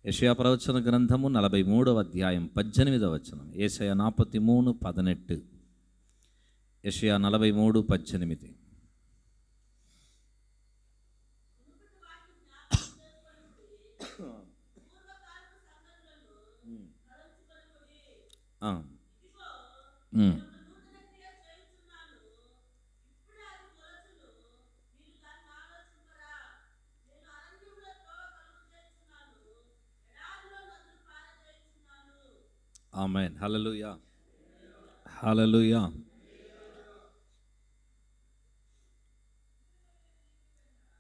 యెషయా ప్రవచన గ్రంథము 43వ అధ్యాయం 18వ వచనం. యేషయా 43:18. యెషయా 43:18. ఆమేన్. హల్లెలూయా, హల్లెలూయా.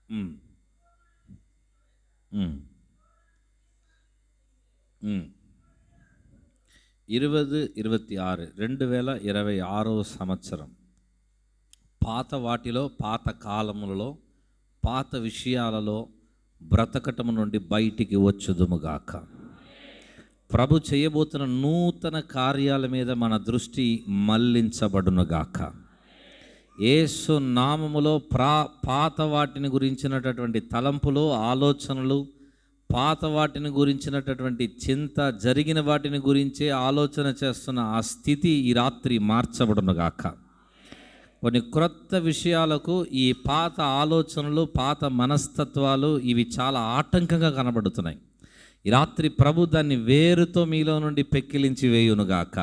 మ్ 2026 2026వ సంవత్సరం పాత వాటిలో, పాత కాలములలో, పాత విషయాలలో బ్రతకటము నుండి బయటికి వచ్చుదుముగాక. ప్రభు చేయబోతున్న నూతన కార్యాల మీద మన దృష్టి మళ్లించబడునుగాక. యేసు నామములో పాత వాటిని గురించినటువంటి తలంపులు, ఆలోచనలు, పాత వాటిని గురించినటువంటి చింత, జరిగిన వాటిని గురించే ఆలోచన చేస్తున్న ఆ స్థితి ఈ రాత్రి మార్చబడునుగాక. కొన్ని క్రొత్త విషయాలకు ఈ పాత ఆలోచనలు, పాత మనస్తత్వాలు ఇవి చాలా ఆటంకంగా కనబడుతున్నాయి. ఈ రాత్రి ప్రభు దాన్ని వేరుతో మీలో నుండి పెక్కిలించి వేయునుగాక.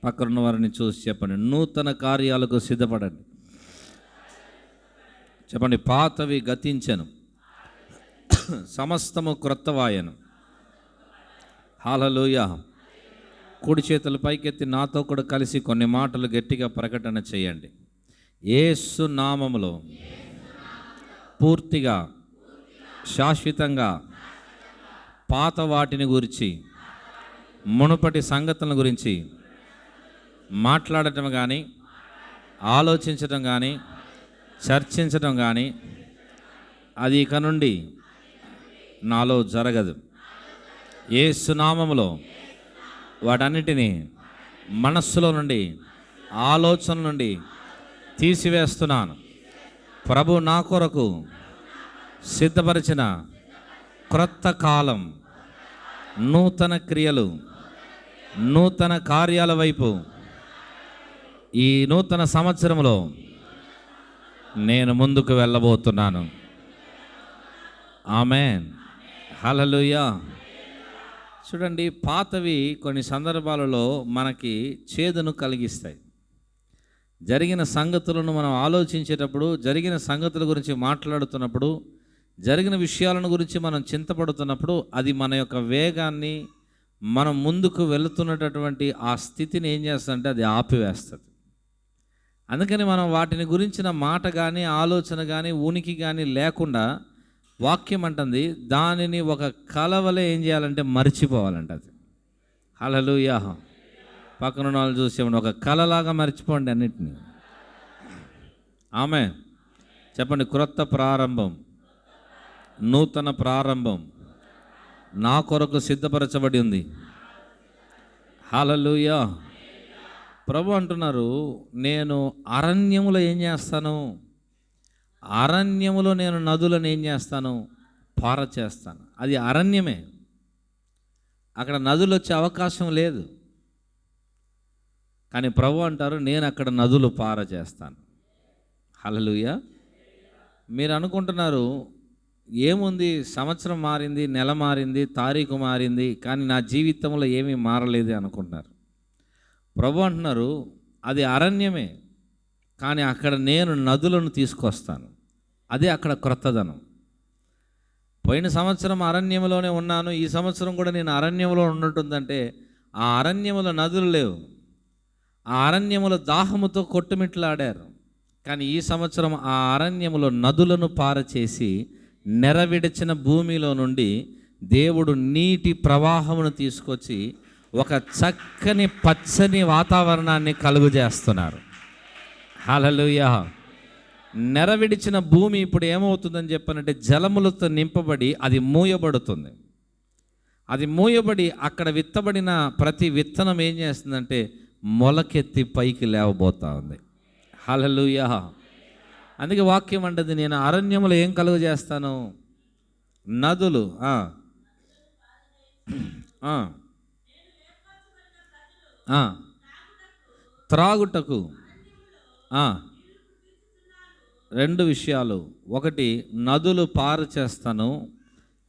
పక్కనున్న వారిని చూసి చెప్పండి, నూతన కార్యాలకు సిద్ధపడండి. చెప్పండి, పాతవి గతించెను, సమస్తము క్రొత్తవాయెను. హల్లెలూయా. కుడి చేతులు పైకెత్తి నాతో కూడా కలిసి కొన్ని మాటలు గట్టిగా ప్రకటన చేయండి. యేసు నామములో పూర్తిగా, శాశ్వతంగా పాత వాటిని గురించి, మునుపటి సంగతుల గురించి మాట్లాడటం కానీ, ఆలోచించటం కానీ, చర్చించటం కానీ అది ఇక నుండి నాలో జరగదు. యేసు నామములో వాటన్నిటినీ మనస్సులో నుండి, ఆలోచన నుండి తీసివేస్తున్నాను. ప్రభు నా కొరకు సిద్ధపరిచిన క్రొత్త కాలం, నూతన క్రియలు, నూతన కార్యాల వైపు ఈ నూతన సంవత్సరంలో నేను ముందుకు వెళ్ళబోతున్నాను. ఆమేన్. హల్లెలూయా. చూడండి, పాతవి కొన్ని సందర్భాలలో మనకి చేదును కలిగిస్తాయి. జరిగిన సంగతులను మనం ఆలోచించేటప్పుడు, జరిగిన సంగతుల గురించి మాట్లాడుతున్నప్పుడు, జరిగిన విషయాలను గురించి మనం చింతపడుతున్నప్పుడు అది మన యొక్క వేగాన్ని, మనం ముందుకు వెళుతున్నటువంటి ఆ స్థితిని ఏం చేస్తుందంటే అది ఆపివేస్తుంది. అందుకని మనం వాటిని గురించిన మాట కానీ, ఆలోచన కానీ, ఉనికి కానీ లేకుండా వాక్యం అంటుంది దానిని ఒక కలవలే ఏం చేయాలంటే మర్చిపోవాలంట. అది హల్లెలూయా. పక్కన వాళ్ళు చూసేవాడు ఒక కలలాగా మర్చిపోండి అన్నిటినీ. ఆమేన్. చెప్పండి, క్రొత్త ప్రారంభం, నూతన ప్రారంభం నా కొరకు సిద్ధపరచబడి ఉంది. హల్లెలూయా. ప్రభు అంటున్నారు, నేను అరణ్యములో ఏం చేస్తాను? అరణ్యములో నేను నదులను ఏం చేస్తాను? పార చేస్తాను. అది అరణ్యమే, అక్కడ నదులు వచ్చే అవకాశం లేదు. కానీ ప్రభు అంటారు, నేను అక్కడ నదులు పార చేస్తాను. హల్లెలూయా. మీరు అనుకుంటున్నారు ఏముంది, సంవత్సరం మారింది, నెల మారింది, తారీఖు మారింది, కానీ నా జీవితంలో ఏమీ మారలేదు అనుకుంటున్నారు. ప్రభు అంటున్నారు, అది అరణ్యమే, కానీ అక్కడ నేను నదులను తీసుకొస్తాను. అదే అక్కడ క్రొత్తదనం. పోయిన సంవత్సరం అరణ్యంలోనే ఉన్నాను, ఈ సంవత్సరం కూడా నేను అరణ్యంలో ఉంటుందంటే ఆ అరణ్యములో నదులు లేవు, ఆ అరణ్యములో దాహముతో కొట్టుమిట్లాడారు. కానీ ఈ సంవత్సరం ఆ అరణ్యములో నదులను పారచేసి నెరవిడిచిన భూమిలో నుండి దేవుడు నీటి ప్రవాహమును తీసుకొచ్చి ఒక చక్కని పచ్చని వాతావరణాన్ని కలుగజేస్తున్నారు. హల్లెలూయా. నెరవిడిచిన భూమి ఇప్పుడు ఏమవుతుందని చెప్పనంటే జలములతో నింపబడి అది మూయబడుతుంది. అది మూయబడి అక్కడ విత్తబడిన ప్రతి విత్తనం ఏం చేస్తుందంటే మొలకెత్తి పైకి లేవబోతా ఉంది. హల్లెలూయా. అందుకే వాక్యం అంటది, నేను అరణ్యములో ఏం కలుగజేస్తాను? నదులు. ఆ, ఆ, త్రాగుటకు ఆ, రెండు విషయాలు. ఒకటి, నదులు పారు చేస్తాను.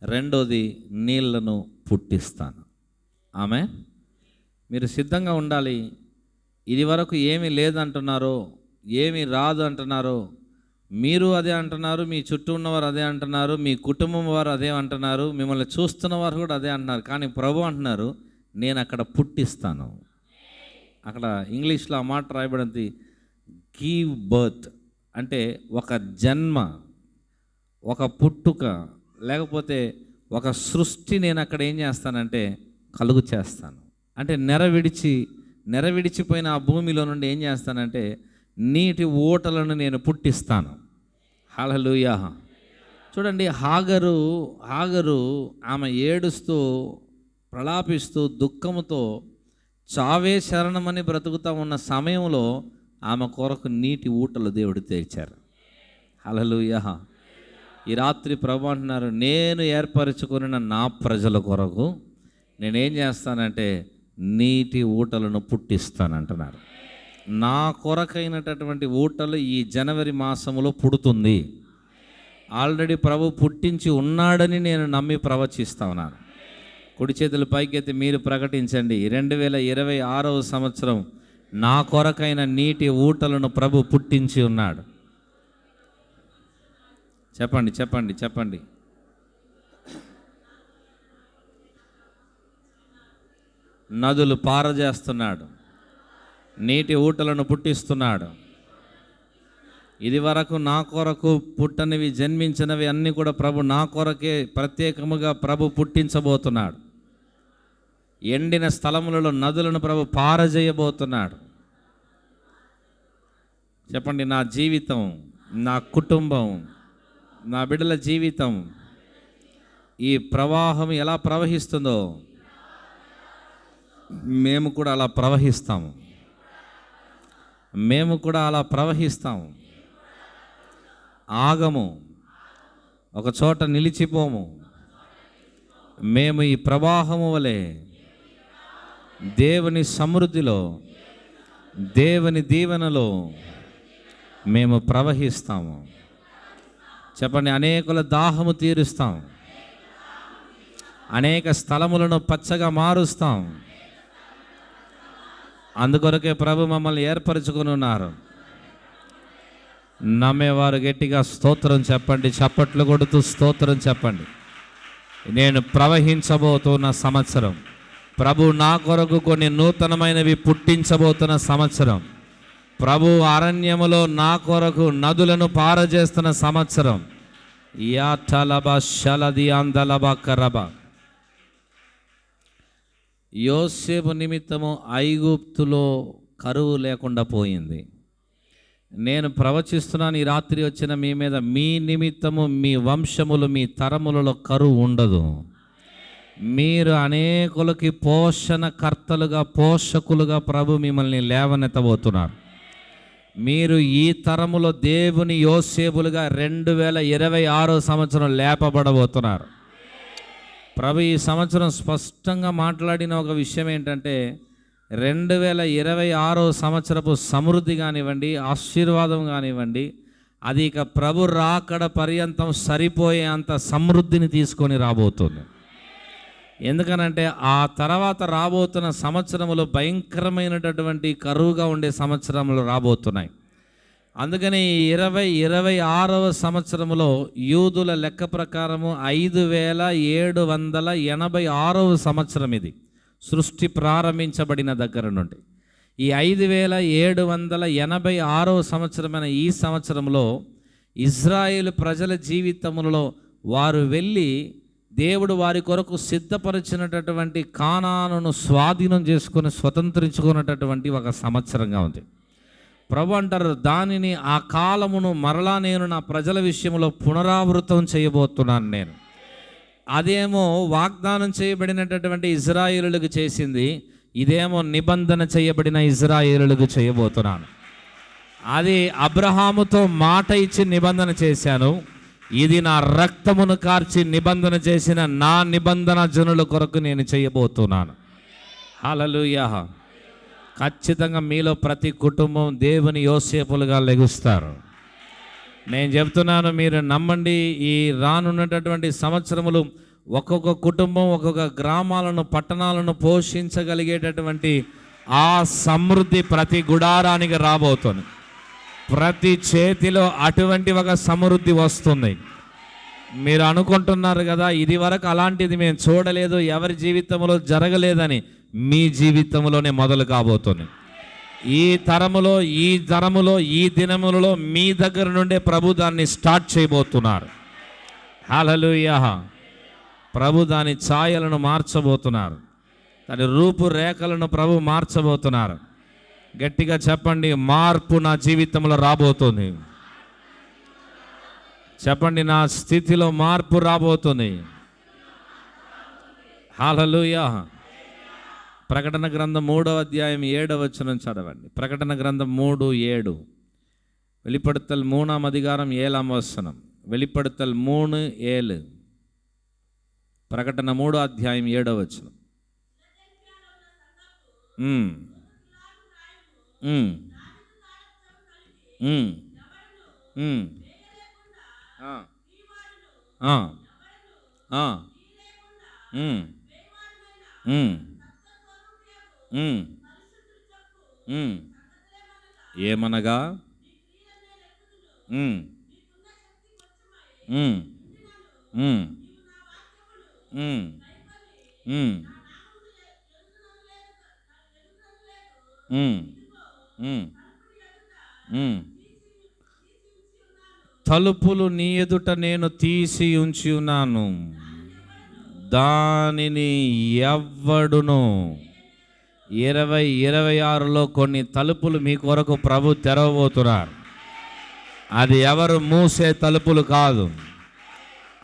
రెండోది, నీళ్లను పుట్టిస్తాను. ఆమె మీరు సిద్ధంగా ఉండాలి. ఇది వరకు ఏమీ లేదంటున్నారో, ఏమీ రాదు అంటున్నారో, మీరు అదే అంటున్నారు, మీ చుట్టూ ఉన్నవారు అదే అంటున్నారు, మీ కుటుంబం వారు అదే అంటున్నారు, మిమ్మల్ని చూస్తున్న వారు కూడా అదే అంటున్నారు. కానీ ప్రభు అంటున్నారు, నేను అక్కడ పుట్టిస్తాను. అక్కడ ఇంగ్లీష్లో ఆ మాట రాయబడింది, గివ్ బర్త్. అంటే ఒక జన్మ, ఒక పుట్టుక, లేకపోతే ఒక సృష్టి నేను అక్కడ ఏం చేస్తానంటే కలుగు చేస్తాను. అంటే నెరవిడిచిపోయిన ఆ భూమిలో నుండి ఏం చేస్తానంటే నీటి ఊటలను నేను పుట్టిస్తాను. హల్లెలూయా. చూడండి, హాగరు ఆమె ఏడుస్తూ ప్రలాపిస్తూ దుఃఖముతో చావే శరణమని బ్రతుకుతూ ఉన్న సమయంలో ఆమె కొరకు నీటి ఊటలు దేవుడు తెరిచారు. హల్లెలూయా. ఈ రాత్రి ప్రభు అంటున్నారు, నేను ఏర్పరచుకున్న నా ప్రజల కొరకు నేనేం చేస్తానంటే నీటి ఊటలను పుట్టిస్తానంటున్నారు. నా కొరకైనటువంటి ఊటలు ఈ జనవరి మాసములో పుడుతుంది. ఆల్రెడీ ప్రభు పుట్టించి ఉన్నాడని నేను నమ్మి ప్రవచిస్తా ఉన్నాను. కుడి చేతులు పైకెత్తి మీరు ప్రకటించండి, 2026వ సంవత్సరం నా కొరకైన నీటి ఊటలను ప్రభు పుట్టించి ఉన్నాడు. చెప్పండి, చెప్పండి, చెప్పండి. నదులు పారజేస్తున్నాడు, నీటి ఊటలను పుట్టిస్తున్నాడు. ఇది వరకు నా కొరకు పుట్టనివి, జన్మించినవి అన్నీ కూడా ప్రభు నా కొరకే ప్రత్యేకముగా ప్రభు పుట్టించబోతున్నాడు. ఎండిన స్థలములలో నదులను ప్రభు పారజేయబోతున్నాడు. చెప్పండి, నా జీవితం, నా కుటుంబం, నా బిడ్డల జీవితం ఈ ప్రవాహం ఎలా ప్రవహిస్తుందో మేము కూడా అలా ప్రవహిస్తాము. మేము కూడా అలా ప్రవహిస్తాము. ఆగము, ఒక చోట నిలిచిపోము. మేము ఈ ప్రవాహము వలె దేవుని సమృద్ధిలో, దేవుని దీవెనలో మేము ప్రవహిస్తాము. చెప్పండి, అనేకుల దాహము తీరుస్తాం, అనేక స్థలములను పచ్చగా మారుస్తాం. అందుకొరకే ప్రభు మమ్మల్ని ఏర్పరచుకుని ఉన్నారు. నమ్మేవారు గట్టిగా స్తోత్రం చెప్పండి, చప్పట్లు కొడుతూ స్తోత్రం చెప్పండి. నేను ప్రవహించబోతున్న సంవత్సరం, ప్రభు నా కొరకు కొన్ని నూతనమైనవి పుట్టించబోతున్న సంవత్సరం, ప్రభు అరణ్యములో నా కొరకు నదులను పారజేస్తున్న సంవత్సరం. యాటలబా శలది అందలబా కరబా. యోసేపు నిమిత్తము ఐగుప్తులో కరువు లేకుండా పోయింది. నేను ప్రవచిస్తున్నాను ఈ రాత్రి వచ్చిన మీ మీద, మీ నిమిత్తము మీ వంశములు, మీ తరములలో కరువు ఉండదు. మీరు అనేకులకి పోషణకర్తలుగా, పోషకులుగా ప్రభు మిమ్మల్ని లేవనెత్తబోతున్నారు. మీరు ఈ తరములో దేవుని యోసేపులుగా 2026వ సంవత్సరం లేపబడబోతున్నారు. ప్రభు ఈ సంవత్సరం స్పష్టంగా మాట్లాడిన ఒక విషయం ఏంటంటే, 2026వ సంవత్సరపు సమృద్ధి కానివ్వండి, ఆశీర్వాదం కానివ్వండి, అది ఇక ప్రభు రాకడ పర్యంతం సరిపోయే అంత సమృద్ధిని తీసుకొని రాబోతుంది. ఎందుకనంటే ఆ తర్వాత రాబోతున్న సంవత్సరములు భయంకరమైనటువంటి కరువుగా ఉండే సంవత్సరములు రాబోతున్నాయి. అందుకని 2026వ సంవత్సరములో యూదుల లెక్క ప్రకారము 5786వ సంవత్సరం ఇది, సృష్టి ప్రారంభించబడిన దగ్గర నుండి. ఈ 5786వ సంవత్సరమైన ఈ సంవత్సరంలో ఇజ్రాయేలు ప్రజల జీవితములలో వారు వెళ్ళి దేవుడు వారి కొరకు సిద్ధపరిచినటువంటి కానానును స్వాధీనం చేసుకొని స్వతంత్రించుకున్నటువంటి ఒక సంవత్సరంగా ఉంది. ప్రభు అంటారు, దానిని, ఆ కాలమును మరలా నేను నా ప్రజల విషయంలో పునరావృతం చేయబోతున్నాను. నేను అదేమో వాగ్దానం చేయబడినటువంటి ఇజ్రాయేలులకు చేసింది, ఇదేమో నిబంధన చేయబడిన ఇజ్రాయేలులకు చేయబోతున్నాను. అది అబ్రహాముతో మాట ఇచ్చి నిబంధన చేశాను, ఇది నా రక్తమును కార్చి నిబంధన చేసిన నా నిబంధన జనుల కొరకు నేను చేయబోతున్నాను. హల్లెలూయా. ఖచ్చితంగా మీలో ప్రతి కుటుంబం దేవుని యోసేపులుగా లెగుస్తారు. నేను చెప్తున్నాను, మీరు నమ్మండి. ఈ రానున్నటువంటి సంవత్సరములు ఒక్కొక్క కుటుంబం ఒక్కొక్క గ్రామాలను పట్టణాలను పోషించగలిగేటటువంటి ఆ సమృద్ధి ప్రతి గుడారానికి రాబోతుంది. ప్రతి చేతిలో అటువంటి ఒక సమృద్ధి వస్తుంది. మీరు అనుకుంటున్నారు కదా, ఇది వరకు అలాంటిది మేము చూడలేదు, ఎవరి జీవితంలో జరగలేదని. మీ జీవితంలోనే మొదలు కాబోతుంది. ఈ తరములో ఈ దినములలో మీ దగ్గర నుండే ప్రభు దాన్ని స్టార్ట్ చేయబోతున్నారు. హల్లెలూయా. ప్రభు దాని ఛాయలను మార్చబోతున్నారు. దాని రూపురేఖలను ప్రభు మార్చబోతున్నారు. గట్టిగా చెప్పండి, మార్పు నా జీవితంలో రాబోతుంది. చెప్పండి, నా స్థితిలో మార్పు రాబోతుంది. హల్లెలూయా. ప్రకటన గ్రంథం 3వ అధ్యాయం 7వ వచనం చదవండి. ప్రకటన గ్రంథం 3:7. வெளிப்படுத்தல் 3ஆம் அதிகாரம் 7ஆம் வசனம். வெளிப்படுத்தல் 3:7. ప్రకటన 3వ అధ్యాయం 7వ వచనం. ఏమనగా తలుపులు నీ ఎదుట నేను తీసి ఉంచి ఉన్నాను, దానిని ఎవ్వడును. 2026లో కొన్ని తలుపులు మీ కొరకు ప్రభు తెరవబోతున్నారు. అది ఎవరు మూసే తలుపులు కాదు.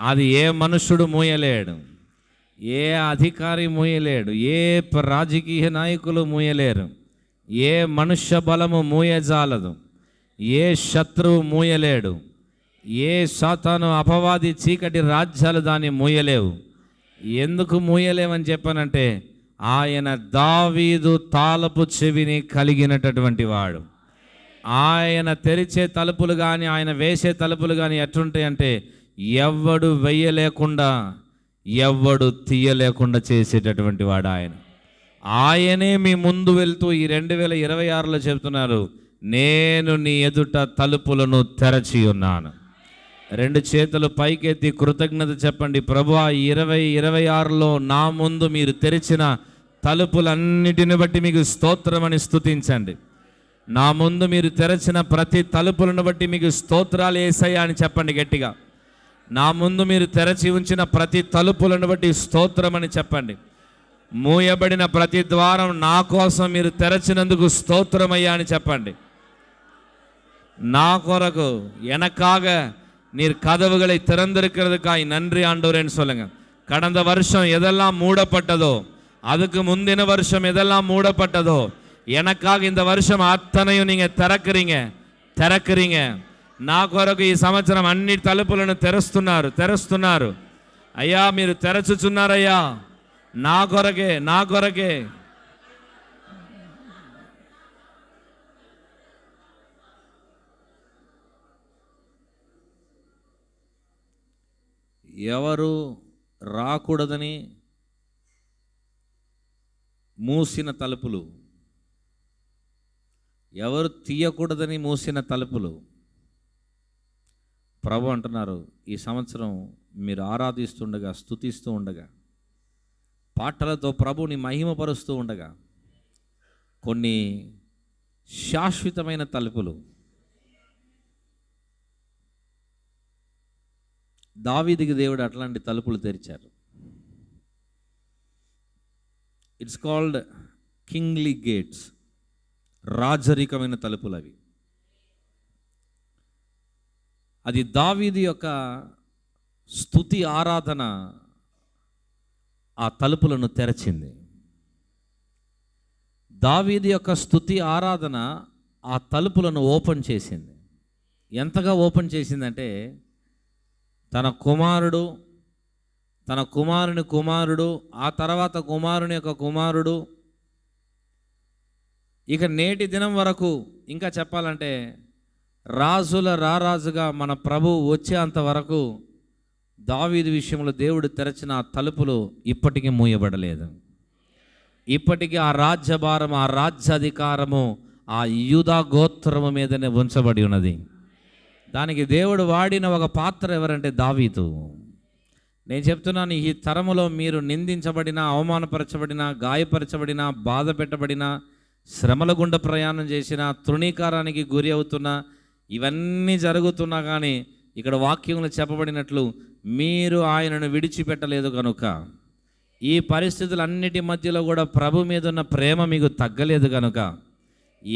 అది ఏ మనుషుడు మూయలేడు, ఏ అధికారి మూయలేడు, ఏ రాజకీయ నాయకులు మూయలేరు, ఏ మనుష్య బలము మూయజాలదు, ఏ శత్రువు మూయలేడు, ఏ సాతాను అపవాది చీకటి రాజ్యాలు దాన్ని మూయలేవు. ఎందుకు మూయలేవని చెప్పానంటే, ఆయన దావీదు తాళపు చెవిని కలిగినటువంటి వాడు. ఆయన తెరిచే తలుపులు కానీ ఆయన వేసే తలుపులు కానీ ఎట్లుంటాయంటే, ఎవ్వడు వెయ్యలేకుండా ఎవ్వడు తీయలేకుండా చేసేటటువంటి వాడు ఆయన. ఆయనే మీ ముందు వెళ్తూ ఈ 2026లో చెప్తున్నారు, నేను నీ ఎదుట తలుపులను తెరచి ఉన్నాను. 2 చేతులు పైకెత్తి కృతజ్ఞత చెప్పండి. ప్రభువా, 2026లో నా ముందు మీరు తెరిచిన తలుపులన్నిటిని బట్టి మీకు స్తోత్రమని స్తుతించండి. నా ముందు మీరు తెరచిన ప్రతి తలుపులను బట్టి మీకు స్తోత్రాలు యేసయ్యా అని చెప్పండి గట్టిగా. నా ముందు మీరు తెరచి ఉంచిన ప్రతి తలుపులను బట్టి స్తోత్రమని చెప్పండి. మూయబడిన ప్రతి ద్వారం నా కోసం మీరు తెరచినందుకు స్తోత్రమయ్యా అని చెప్పండి. నా కొరకు எனக்காக நீர் கதவுகளை திறந்திருக்கிறதுக்காய் நன்றி ஆண்டவரேன்னு சொல்லுங்க. கடந்த வருஷம் எதெல்லாம் மூடப்பட்டதோ, அதுக்கு முந்தின வருஷம் எதெல்லாம் மூடப்பட்டதோ, எனக்காக இந்த வருஷம் అత్తనయు நீங்க తెరకరింగ. నా కొరకు ఈ సంవత్సరం అన్ని తలుపులను తెరుస్తున్నారు అయ్యా. మీరు తెరచుచున్నారయ్యా, నా కొరకే. ఎవరు రాకూడదని మూసిన తలుపులు, ఎవరు తీయకూడదని మూసిన తలుపులు ప్రభు అంటున్నారు, ఈ సంవత్సరం మీరు ఆరాధిస్తుండగా, స్తుతిస్తూ ఉండగా, పాటలతో ప్రభుని మహిమపరుస్తూ ఉండగా కొన్ని శాశ్వతమైన తలుపులు దావీదుకి దేవుడు అట్లాంటి తలుపులు తెరిచారు. It's called kingly gates. రాజరికమైన తలుపులు అవి. అది దావీదు యొక్క స్తుతి ఆరాధన ఆ తలుపులను తెరచింది. దావీదు యొక్క స్తుతి ఆరాధన ఆ తలుపులను ఓపెన్ చేసింది. ఎంతగా ఓపెన్ చేసిందంటే, తన కుమారుడు, తన కుమారుని కుమారుడు, ఆ తర్వాత కుమారుని యొక్క కుమారుడు, ఇక నేటి దినం వరకు ఇంకా చెప్పాలంటే రాజుల రారాజుగా మన ప్రభువు వచ్చేంత వరకు దావీదు విషయంలో దేవుడు తెరచిన ఆ తలుపులు ఇప్పటికీ మూయబడలేదు. ఇప్పటికీ ఆ రాజ్యభారం, ఆ రాజ్యాధికారము ఆ యూదా గోత్రము మీదనే ఉంచబడి ఉన్నది. దానికి దేవుడు వాడిన ఒక పాత్ర ఎవరంటే దావీదు. నేను చెప్తున్నాను, ఈ తరములో మీరు నిందించబడిన, అవమానపరచబడిన, గాయపరచబడిన, బాధ పెట్టబడిన, శ్రమల గుండా ప్రయాణం చేసిన, తృణీకారానికి గురి అవుతున్న, ఇవన్నీ జరుగుతున్నా కానీ ఇక్కడ వాక్యంలో చెప్పబడినట్లు మీరు ఆయనను విడిచిపెట్టలేదు కనుక, ఈ పరిస్థితులన్నిటి మధ్యలో కూడా ప్రభు మీద ఉన్న ప్రేమ మీకు తగ్గలేదు కనుక,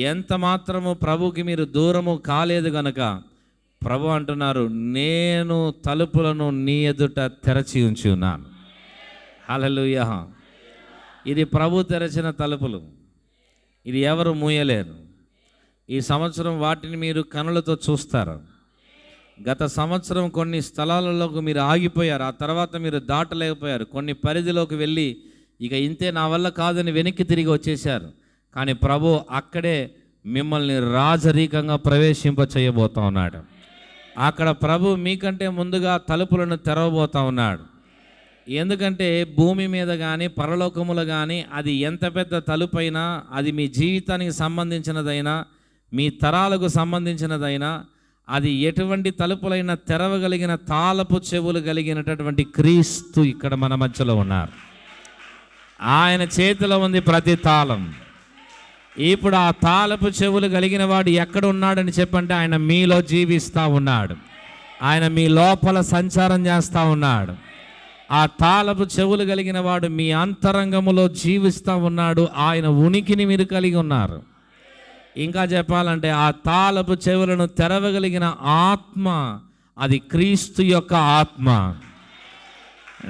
ఎంత మాత్రము ప్రభుకి మీరు దూరము కాలేదు కనుక ప్రభు అంటున్నారు, నేను తలుపులను నీ ఎదుట తెరచి ఉంచి ఉన్నాను. హల్లెలూయా. ఇది ప్రభు తెరచిన తలుపులు, ఇది ఎవరు మూయలేరు. ఈ సంవత్సరం వాటిని మీరు కనులతో చూస్తారు. గత సంవత్సరం కొన్ని స్థలాలలోకి మీరు ఆగిపోయారు, ఆ తర్వాత మీరు దాటలేకపోయారు. కొన్ని పరిధిలోకి వెళ్ళి ఇక ఇంతే నా వల్ల కాదని వెనక్కి తిరిగి వచ్చేసారు. కానీ ప్రభు అక్కడే మిమ్మల్ని రాజరీకంగా ప్రవేశింప చేయబోతా ఉన్నాడు. అక్కడ ప్రభు మీకంటే ముందుగా తలుపులను తెరవబోతా ఉన్నాడు. ఎందుకంటే భూమి మీద కానీ పరలోకములు కానీ అది ఎంత పెద్ద తలుపైనా, అది మీ జీవితానికి సంబంధించినదైనా, మీ తరాలకు సంబంధించినదైనా, అది ఎటువంటి తలుపులైనా తెరవగలిగిన తాళపు చెవులు కలిగినటువంటి క్రీస్తు ఇక్కడ మన మధ్యలో ఉన్నారు. ఆయన చేతిలో ఉంది ప్రతి తాళం. ఇప్పుడు ఆ తాళపు చెవులు కలిగిన వాడు ఎక్కడ ఉన్నాడని చెప్పంటే ఆయన మీలో జీవిస్తూ ఉన్నాడు. ఆయన మీ లోపల సంచారం చేస్తూ ఉన్నాడు. ఆ తాళపు చెవులు కలిగిన వాడు మీ అంతరంగములో జీవిస్తూ ఉన్నాడు. ఆయన ఉనికిని మీరు కలిగి ఉన్నారు. ఇంకా చెప్పాలంటే ఆ తాళపు చెవులను తెరవగలిగిన ఆత్మ అది క్రీస్తు యొక్క ఆత్మ.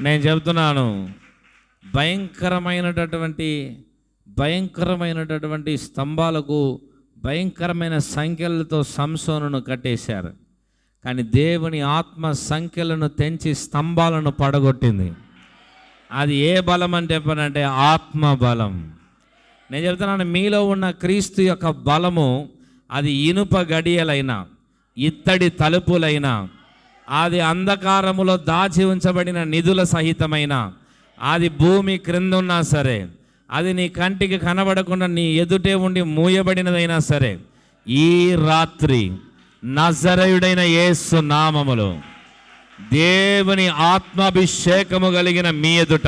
నేను చెబుతున్నాను, భయంకరమైనటువంటి స్తంభాలకు భయంకరమైన సంఖ్యలతో సంసోనును కట్టేశారు. కానీ దేవుని ఆత్మ సంఖ్యలను తెంచి స్తంభాలను పడగొట్టింది. అది ఏ బలం అంటే చెప్పనంటే ఆత్మ బలం. నేను చెప్తున్నాను, మీలో ఉన్న క్రీస్తు యొక్క బలము అది ఇనుప గడియలైనా, ఇత్తడి తలుపులైనా, అది అంధకారములో దాచి ఉంచబడిన నిధుల సహితమైన, అది భూమి క్రింద ఉన్నా సరే, అది నీ కంటికి కనబడకుండా నీ ఎదుటే ఉండి మూయబడినదైనా సరే, ఈ రాత్రి నజరేయుడైన యేసు నామములో దేవుని ఆత్మాభిషేకము కలిగిన మీ ఎదుట,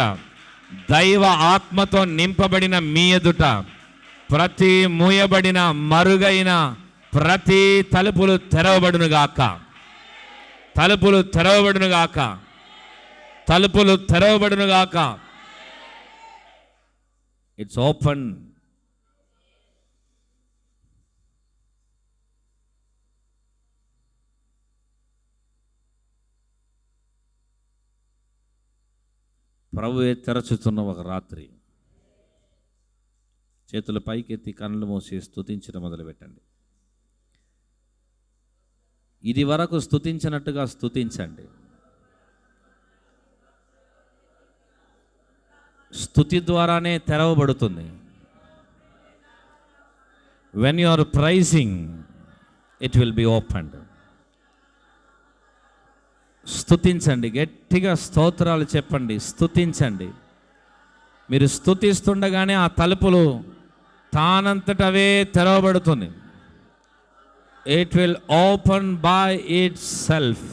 దైవ ఆత్మతో నింపబడిన మీ ఎదుట ప్రతి మూయబడిన మరుగైన ప్రతి తలుపులు తెరవబడునుగాక. తలుపులు తెరవబడునుగాక. తలుపులు తెరవబడునుగాక. It's open. ప్రభువే తెరచుతున్న ఒక రాత్రి. చేతుల పైకెత్తి కళ్ళు మూసి స్తుతించడం మొదలుపెట్టండి. ఇది వరకు స్తుతించినట్టుగా స్తుతించండి. స్తుతి ద్వారానే తెరవబడుతుంది. When you are praising it will be opened. స్తుతించండి, గట్టిగా స్తోత్రాలు చెప్పండి, స్తుతించండి. మీరు స్తుతిస్తుండగానే ఆ తలుపులు తానంతటవే తెరవబడుతుంది. It will open by itself.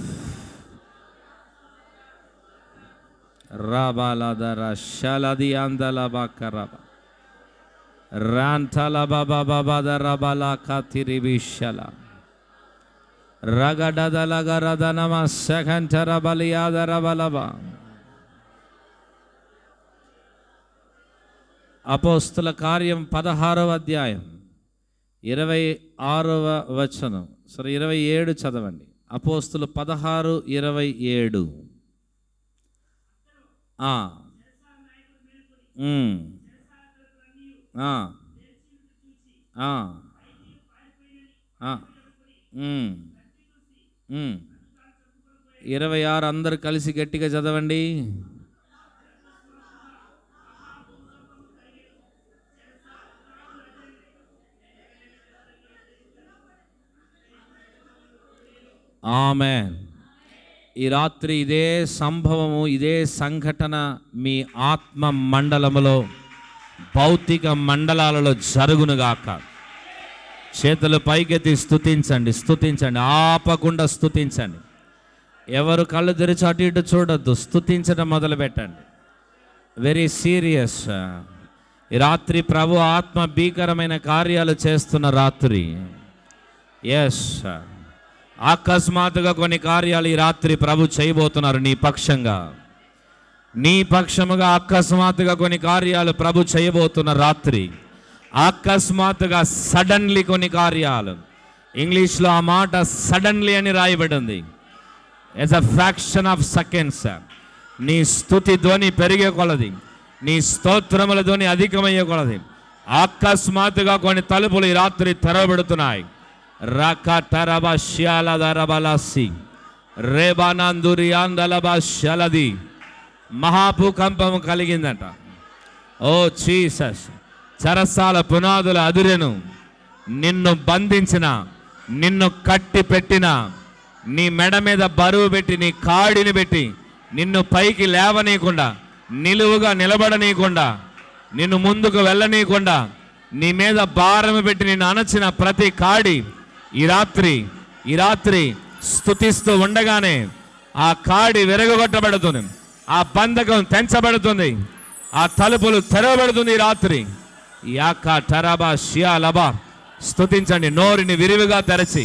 రాబాలదర షలది అందలబకరబ రాంతలబబబదరబలకతిరిబిషల రగడదలగరదనమ సకంఠరబలియాదరబలబ. అపోస్తుల కార్యం 16వ అధ్యాయం 26వ వచనం. సరే 27 చదవండి. అపోస్తులు 16:27. 26 అందరు కలిసి గట్టిగా చదవండి. ఆమేన్. ఈ రాత్రి ఇదే సంభవము, ఇదే సంఘటన మీ ఆత్మ మండలములో, భౌతిక మండలాలలో జరుగునుగాక. చేతులు పైకెత్తి స్తుతించండి, స్తుతించండి, ఆపకుండా స్తుతించండి. ఎవరు కళ్ళు తెరిచి అటు ఇటు చూడొద్దు, స్తుతించడం మొదలు పెట్టండి. Very serious. ఈ రాత్రి ప్రభు ఆత్మ భీకరమైన కార్యాలు చేస్తున్న రాత్రి. ఎస్, అకస్మాత్తుగా కొన్ని కార్యాలు ఈ రాత్రి ప్రభు చేయబోతున్నారు నీ పక్షంగా. నీ పక్షముగా అకస్మాత్తుగా కొన్ని కార్యాలు ప్రభు చేయబోతున్న రాత్రి. అకస్మాత్తుగా, సడన్లీ కొన్ని కార్యాలు. ఇంగ్లీష్లో ఆ మాట సడన్లీ అని రాయబడింది. As a fraction of seconds. నీ స్తుతి ధ్వని పెరిగే కొలది, నీ స్తోత్రముల ధ్వని అధికమయ్యే కొలది అకస్మాత్తుగా కొన్ని తలుపులు ఈ రాత్రి తెరవబడుతున్నాయి. రకటరబశ్యాలదరబలసి రేబానందురియాందలబశలది. మహాభూకంపం కలిగిందట. ఓ జీసస్. చెరసాల పునాదుల అదురెను. నిన్ను బంధించిన, నిన్ను కట్టి పెట్టిన, నీ మెడ మీద బరువు పెట్టి, నీ కాడిని పెట్టి, నిన్ను పైకి లేవనీయకుండా, నిలువుగా నిలబడనీయకుండా, నిన్ను ముందుకు వెళ్ళనీయకుండా, నీ మీద భారం పెట్టి నిన్ను అణచిన ప్రతి కాడి ఈ రాత్రి స్తుతిస్తూ ఉండగానే ఆ కాడి విరగొట్టబడుతుంది, ఆ బంధకం తెంచబడుతుంది, ఆ తలుపులు తెరవబడుతుంది ఈ రాత్రి. యాక టరబా షియాలబా. స్తుతించండి. నోరుని విరివిగా తెరచి,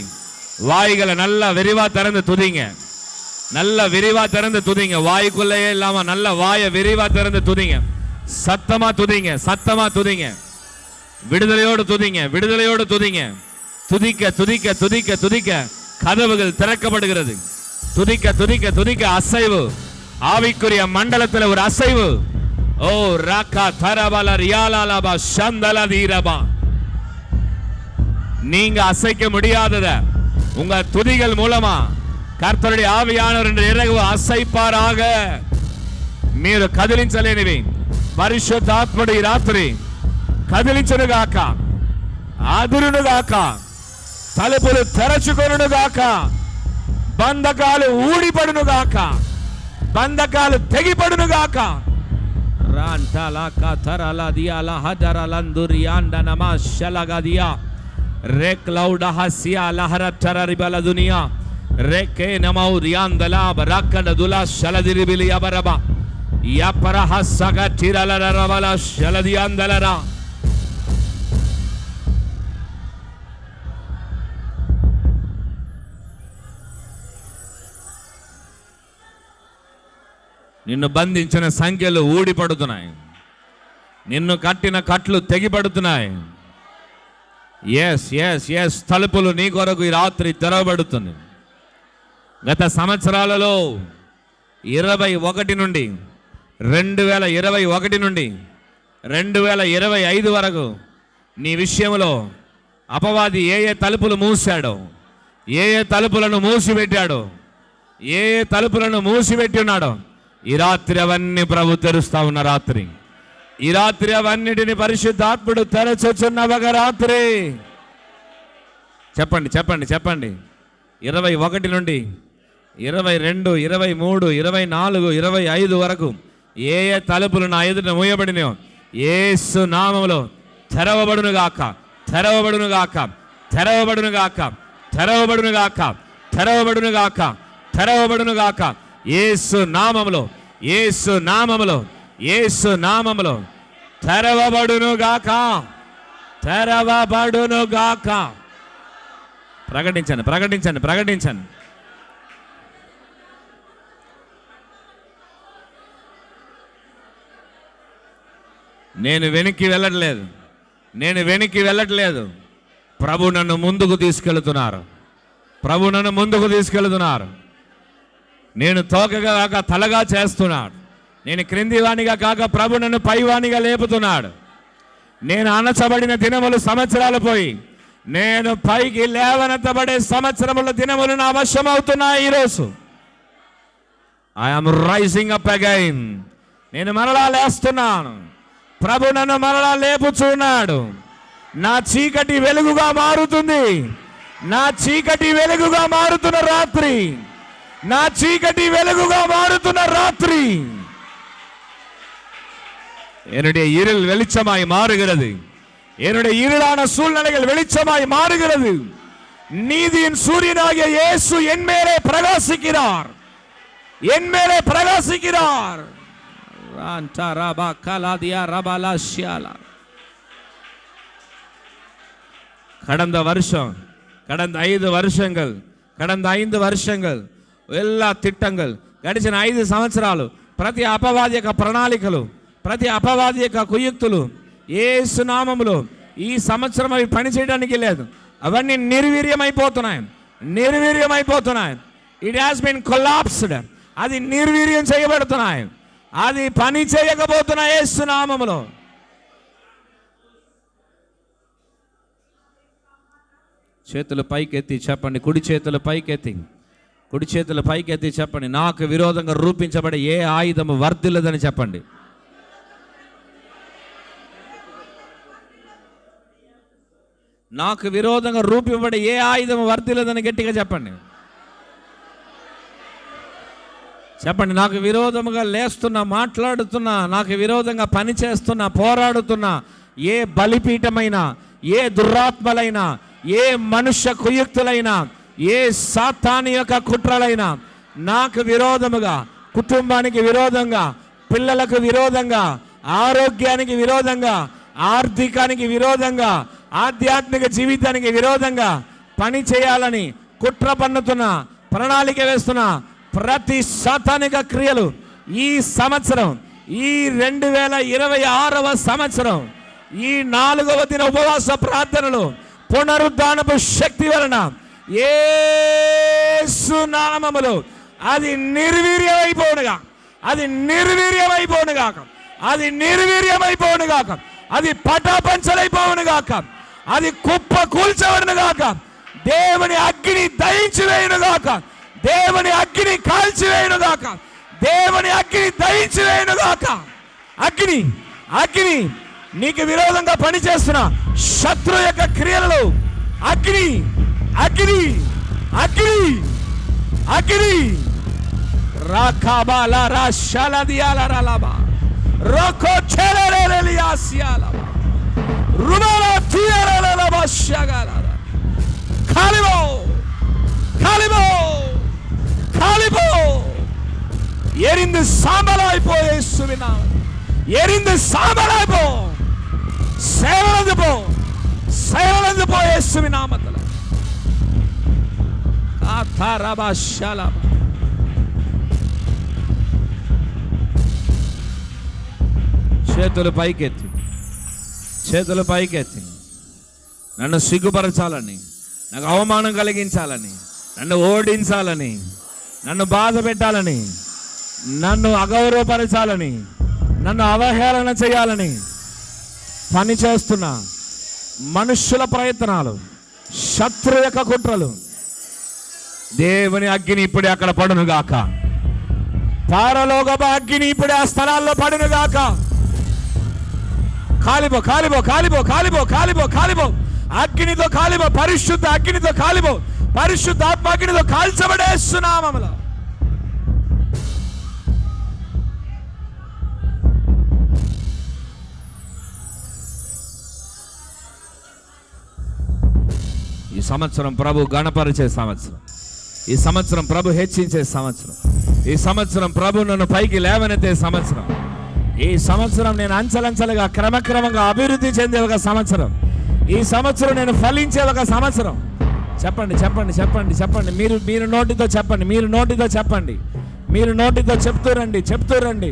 வாய்களை நல்லா விரிவா திறந்து துதிங்க. நல்ல விரிவா திறந்து துதிங்க. வாய்க்குள்ளேயே இல்லாம நல்ல வாயை விரிவா திறந்து துதிங்க. சத்தமா துதிங்க, சத்தமா துதிங்க. விடுதலையோடு துதிங்க, விடுதலையோடு துதிங்க. துதிக்க துதிக்க துதிக்க துதிக்க கதவுகள் திறக்கப்படுகிறது. துதிக்க துதிக்க துதிக்க அசைவு, ஆவிக்குரிய மண்டலத்தில் ஒரு அசைவு. ஓ ராக்கா தரபல ரியாலாலபா சந்தல தீரபா. நீங்க அசைக்க முடியாதத உங்க துதிகள் மூலமா కర్తరుడి ఆవియానవరు నిరగవ అసైపారాగ. మీరు కదిలించలేనివి పరిశుద్ధాత్ముడు ఈ రాత్రి కదిలించునుగాక, అదురునుగాక, తలుపులు తెరచుకొనుగాక, బంధకాలు ఊడిపడునుగాక, బంధకాలు తెగిపడునుగాక. రాంటలాక తరలదియాల హదరలందురియాండనమా శలగదియా రేక్లౌడహసియా లహరచరరిబల దునియా రేకే నమౌరియాందలా బరకడదులా శలదిరిబిలి అబరబ యపరహసగ తిరలరవల శలదియాందలరా. నిన్ను బంధించిన సంఖ్యలు ఊడిపడుతున్నాయి, నిన్ను కట్టిన కట్లు తెగిపడుతున్నాయి. ఎస్ ఎస్ ఎస్ తలుపులు నీ కొరకు ఈ రాత్రి తెరవబడుతుంది. గత సంవత్సరాలలో 2021 నుండి 2025 వరకు నీ విషయంలో అపవాది ఏ తలుపులు మూసాడో, ఏ తలుపులను మూసిపెట్టాడో, ఏ తలుపులను మూసిపెట్టి ఉన్నాడో ఈ రాత్రి అవన్నీ ప్రభు తెరుస్తా ఉన్న రాత్రి. ఈ రాత్రి అవన్నిటిని పరిశుద్ధాత్ముడు తెరచుచున్న ఒక రాత్రి. చెప్పండి చెప్పండి చెప్పండి. 21 నుండి 22, 23, 24, 25 వరకు ఏ తలుపులు నా ఎదుట మూయబడినో యేసు నామములో తెరవబడునుగాక, తెరవబడునుగాక, తెరవబడునుగాక, తెరవబడునుగాక, తెరవబడునుగాక, తెరవబడునుగాక. యేసు నామములో, యేసు నామములో, యేసు నామములో తెరవబడునుగాక, తెరవబడునుగాక. ప్రకటించండి, ప్రకటించండి, ప్రకటించండి. నేను వెనక్కి వెళ్ళట్లేదు, నేను వెనక్కి వెళ్ళట్లేదు. ప్రభు నన్ను ముందుకు తీసుకెళ్తున్నారు, ప్రభు నన్ను ముందుకు తీసుకెళ్తున్నారు. నేను తోకగా కాక తలగా చేస్తున్నాడు, నేను క్రింది వాణిగా కాక ప్రభు నన్ను పైవాణిగా లేపుతున్నాడు. నేను అణచబడిన దినములు సంవత్సరాలు పోయి నేను పైకి లేవనెత్తబడే సంవత్సరముల దినములు నా వశమవుతున్నాయి. ఈరోజు ఐఎమ్ రైజింగ్ అప్ అగైన్. నేను మరలా లేస్తున్నాను. ప్రభు నన్ను మరలా లేపుచున్నాడు. నా చీకటి వెలుగుగా మారుతుంది. నా చీకటి వెలుగుగా మారుతున్న రాత్రి, నా చీకటి వెలుగుగా మారుతున్న ராத்திரி என்னுடைய இருள் வெளிச்சமாய் மாறுகிறது. என்னுடைய இருளான சூழ்நிலைகள் வெளிச்சமாய் மாறுகிறது. நீதியின் சூரியனாகிய இயேசு என் மேலே பிரகாசிக்கிறார். என் மேலே பிரகாசிக்கிறார். கடந்த வருஷம், கடந்த 5 வருஷங்கள், கடந்த 5 வருషங்கள் எல்லா తిట్టంగల్ గడిచిన 5 సంవత్సరాలు ప్రతి అపవాది యొక్క ప్రణాళికలు, ప్రతి అపవాది యొక్క కుయుక్తులు యేసు నామములో ఈ సంవత్సరం అవి పనిచేయడానికి లేదు. అవన్నీ నిర్వీర్యమైపోతున్నాయి, నిర్వీర్యమైపోతున్నాయి. It has been collapsed. అది నిర్వీర్యం చేయబడుతున్నాయి. అది పని చేయకపోతున్నాయి యేసు నామములో. చేతులు పైకెత్తి చెప్పండి. కుడి చేతులు పైకెత్తి, కుడి చేతులు పైకెత్తి చెప్పండి. నాకు విరోధంగా రూపించబడే ఏ ఆయుధము వర్ధిల్లదని చెప్పండి. నాకు విరోధంగా రూపించబడే ఏ ఆయుధము వర్ధిల్లదని గట్టిగా చెప్పండి. చెప్పండి. నాకు విరోధముగా లేస్తున్నా, మాట్లాడుతున్నా, నాకు విరోధంగా పనిచేస్తున్నా, పోరాడుతున్నా ఏ బలిపీఠమైనా, ఏ దురాత్మలైనా, ఏ మనుష్య కుయుక్తులైనా, ఏ సాతాను యొక్క కుట్రలైనా నాకు విరోధముగా, కుటుంబానికి విరోధంగా, పిల్లలకు విరోధంగా, ఆరోగ్యానికి విరోధంగా, ఆర్థికానికి విరోధంగా, ఆధ్యాత్మిక జీవితానికి విరోధంగా పని చేయాలని కుట్ర పన్నుతున్న, ప్రణాళిక వేస్తున్న ప్రతి సాతానిక క్రియలు ఈ సంవత్సరం, ఈ 2026వ సంవత్సరం, ఈ 4వ దిన ఉపవాస ప్రార్థనలు పునరుద్ధానపు శక్తి వలన యేసు నామములో అది నిర్వీర్యమైపోనుగా, అది నిర్వీర్యమైపోనుగాక, అది నిర్వీర్యమైపోనుగాక, అది పటాపంచలైపోనుగాక, అది కుప్ప కూల్చవనుగాక. దేవుని అగ్ని దహించివేయునుగాక, దేవుని అగ్ని కాల్చివేయునుగాక, దేవుని అగ్ని దహించివేయునుగాక. అగ్ని, అగ్ని నీకు విరోధంగా పనిచేస్తున్న శత్రు యొక్క క్రియలలో అగ్ని, అగ్ని, అగ్ని, అగ్ని. రాకాబాల రాషాలదియాల రాలబా రోకో చెలరేలియాసియాలబా రుమాలా తియాలలబా షగాల కాలిబో, కాలిబో, కాలిబో. ఎరింది సాంబలాయిపో యేసువి నామములో, ఎరింది సాంబలాయిపో, సేవలందు పో, సేవలందు పో యేసువి నామములో. ఆతారబా షాలబా. చేతులు పైకెత్తి, చేతులు పైకెత్తి. నన్ను సిగ్గుపరచాలని, నాకు అవమానం కలిగించాలని, నన్ను ఓడించాలని, నన్ను బాధ పెట్టాలని, నన్ను అగౌరవపరచాలని, నన్ను అవహేళన చేయాలని పని చేస్తున్న మనుష్యుల ప్రయత్నాలు, శత్రు యొక్క కుట్రలు, దేవుని అగ్ని ఇప్పుడే అక్కడ పడునుగాక. పారలోక అగ్ని ఇప్పుడే ఆ స్థలాల్లో పడునుగాక. కాలిబో, కాలిబో, కాలిబో, కాలిబో, కాలిబో, కాలిబో. అగ్నితో కాలిబో, పరిశుద్ధ అగ్నితో కాలిబో, పరిశుద్ధ ఆత్మ అగ్నితో కాల్చబడే యేసు నామములో. ఈ సంవత్సరం ప్రభు గణపరిచే సంవత్సరం, ఈ సంవత్సరం ప్రభు హెచ్చించే సంవత్సరం, ఈ సంవత్సరం ప్రభు నన్ను పైకి లేవనెత్తే సంవత్సరం, ఈ సంవత్సరం నేను అంచెలంచెలుగా క్రమక్రమంగా అభివృద్ధి చెందే ఒక సంవత్సరం, ఈ సంవత్సరం నేను ఫలించే ఒక సంవత్సరం. చెప్పండి, చెప్పండి, చెప్పండి, చెప్పండి. మీరు నోటితో చెప్పండి, మీరు నోటితో చెప్పండి, మీరు నోటితో చెప్తూ రండి, చెప్తూ రండి.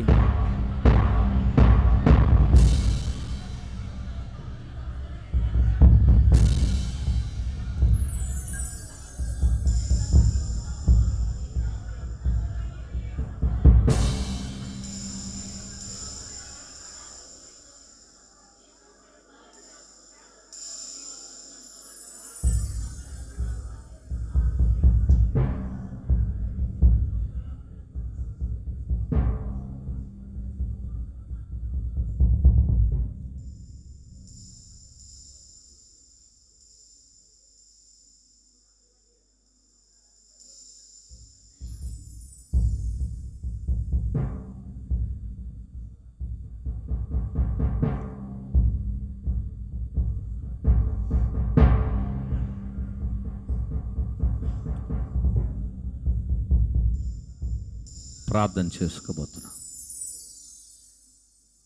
ప్రార్థన చేసుకోబోతున్నాం.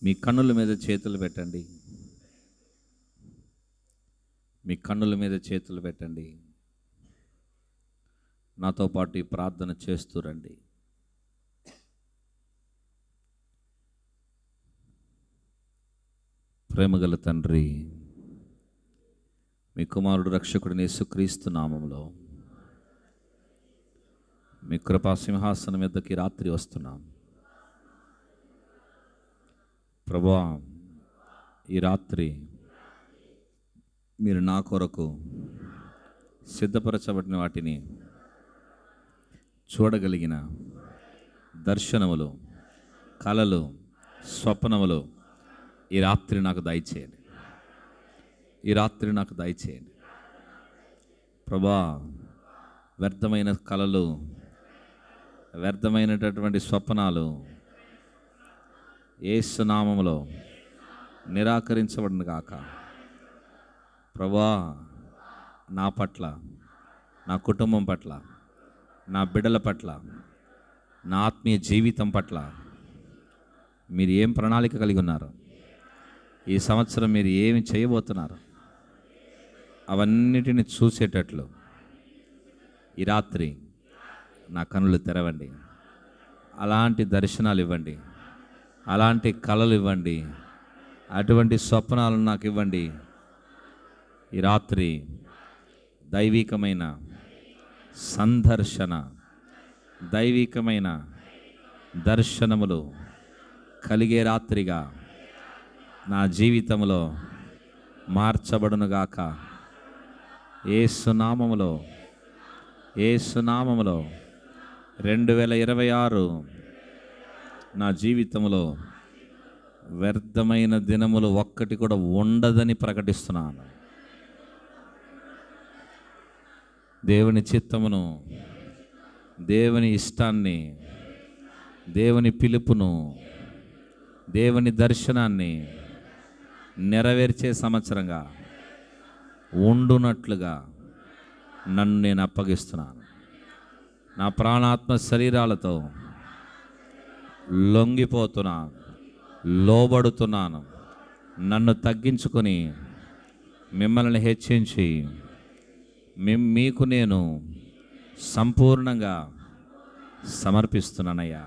మీ కన్నుల మీద చేతులు పెట్టండి. మీ కన్నుల మీద చేతులు పెట్టండి. నాతో పాటు ఈ ప్రార్థన చేస్తూ రండి. ప్రేమగల తండ్రి, మీ కుమారుడు రక్షకుడిని యేసుక్రీస్తు నామములో మీ కృపా సింహాసనం మీదకి రాత్రి వస్తున్నాం. ప్రభువా, ఈ రాత్రి మీరు నా కొరకు సిద్ధపరచబడిన వాటిని చూడగలిగిన దర్శనములు, కలలు, స్వప్నములు ఈ రాత్రి నాకు దయచేయండి. ఈ రాత్రి నాకు దయచేయండి ప్రభువా. వ్యర్థమైన కలలు, వ్యర్థమైనటువంటి స్వప్నాలు యేసు నామములో నిరాకరించబడిన గాక. ప్రభువా, నా పట్ల, నా కుటుంబం పట్ల, నా బిడ్డల పట్ల, నా ఆత్మీయ జీవితం పట్ల మీరు ఏం ప్రణాళిక కలిగి ఉన్నారు, ఈ సంవత్సరం మీరు ఏమి చేయబోతున్నారు, అవన్నిటిని చూసేటట్లు ఈ రాత్రి నా కనులు తెరవండి. అలాంటి దర్శనాలు ఇవ్వండి, అలాంటి కళలు ఇవ్వండి, అటువంటి స్వప్నాలను నాకు ఇవ్వండి. ఈ రాత్రి దైవికమైన సందర్శన, దైవికమైన దర్శనములు కలిగే రాత్రిగా నా జీవితంలో మార్చబడునుగాక. యేసు నామములో, యేసు నామములో 2026 నా జీవితంలో వ్యర్థమైన దినములు ఒక్కటి కూడా ఉండదని ప్రకటిస్తున్నాను. దేవుని చిత్తమును, దేవుని ఇష్టాన్ని, దేవుని పిలుపును, దేవుని దర్శనాన్ని నెరవేర్చే సంవత్సరంగా ఉండునట్లుగా నన్ను నేను అప్పగిస్తున్నాను. నా ప్రాణాత్మ శరీరాలతో లొంగిపోతున్నాను, లోబడుతున్నాను. నన్ను తగ్గించుకొని మిమ్మల్ని హెచ్చించి మీకు నేను సంపూర్ణంగా సమర్పిస్తున్నానయ్యా.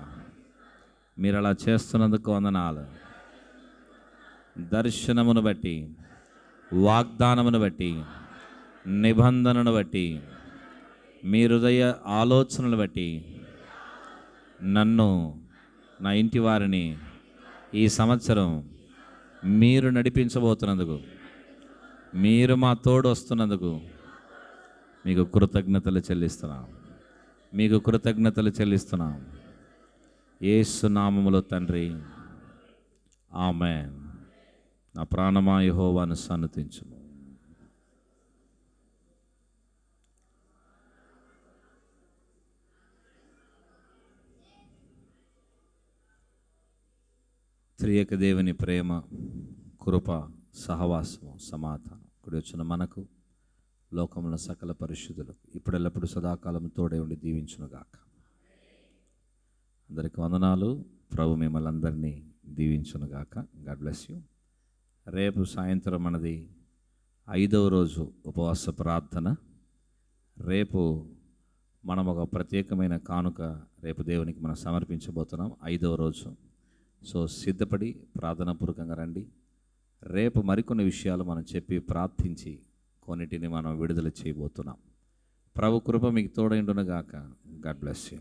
మీరు అలా చేస్తున్నందుకు వందనాలు. దర్శనమును బట్టి, వాగ్దానమును బట్టి, నిబంధనను బట్టి, మీ హృదయ ఆలోచనలు బట్టి నన్ను, నా ఇంటి వారిని ఈ సంవత్సరం మీరు నడిపించబోతున్నందుకు, మీరు మా తోడు వస్తున్నందుకు మీకు కృతజ్ఞతలు చెల్లిస్తున్నాం. మీకు కృతజ్ఞతలు చెల్లిస్తున్నాం. యేసు నామములో తండ్రి, ఆమేన్. నా ప్రాణమా యెహోవాను సన్నుతించుము. త్రియక దేవుని ప్రేమ, కృప, సహవాసము, సమాధానం కూడి వచ్చిన మనకు, లోకముల సకల పరిశుద్ధులకు ఇప్పుడెల్లప్పుడు సదాకాలం తోడే ఉండి దీవించునుగాక. అందరికి వందనాలు. ప్రభు మిమ్మల్ని అందరినీ దీవించునుగాక. God bless you. రేపు సాయంత్రం మనది 5వ రోజు ఉపవాస ప్రార్థన. రేపు మనం ఒక ప్రత్యేకమైన కానుక రేపు దేవునికి మనం సమర్పించబోతున్నాం. 5వ రోజు. సో సిద్ధపడి ప్రార్థనాపూర్వకంగా రండి. రేపు మరికొన్ని విషయాలు మనం చెప్పి ప్రార్థించి కొన్నిటిని మనం విడుదల చేయబోతున్నాం. ప్రభు కృప మీకు తోడైండునుగాక. God bless you.